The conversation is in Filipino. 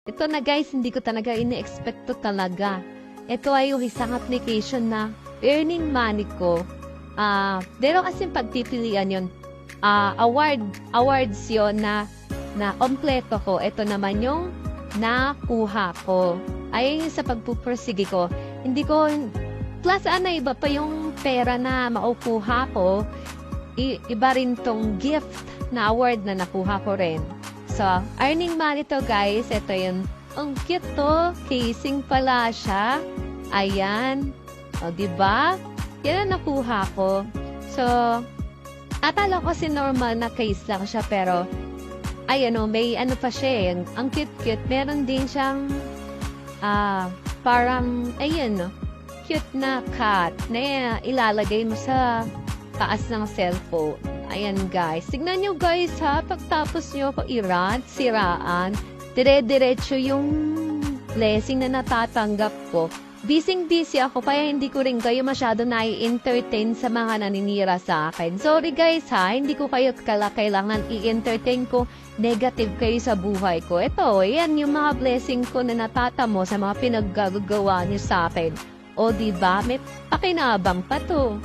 Ito na guys, hindi ko talaga ini-expect to talaga. Ito ay yung isang application na earning money ko. Pero kasi pagpipilian yun, awards yun na kompleto ko. Ito naman yung nakuha ko. Ayun yung sa pagpupursige ko. Hindi ko, plus iba pa yung pera na maukuha ko. Iba rin tong gift na award na nakuha ko rin. So, earning money to guys. Ito yun. Ang cute to. Casing pala siya. Ayan. O, diba? Yan ang nakuha ko. So, akala ko kasi normal na case lang siya. Pero, ayan o, may ano pa siya eh. Ang cute-cute. Meron din siyang, parang, ayan o, cute na cat na ilalagay mo sa taas ng cellphone. Ayan guys. Tignan nyo guys ha. Pagtapos nyo ako siraan, dire-diretso yung blessing na natatanggap ko. Busy ako kaya hindi ko rin kayo masyado nai-entertain sa mga naninira sa akin. Sorry guys ha. Hindi ko kayo kailangan i-entertain ko. Negative kayo sa buhay ko. Ito, yan yung mga blessing ko na natatamo sa mga pinaggagawa niyo sa akin. O diba? May pakinabang pa to.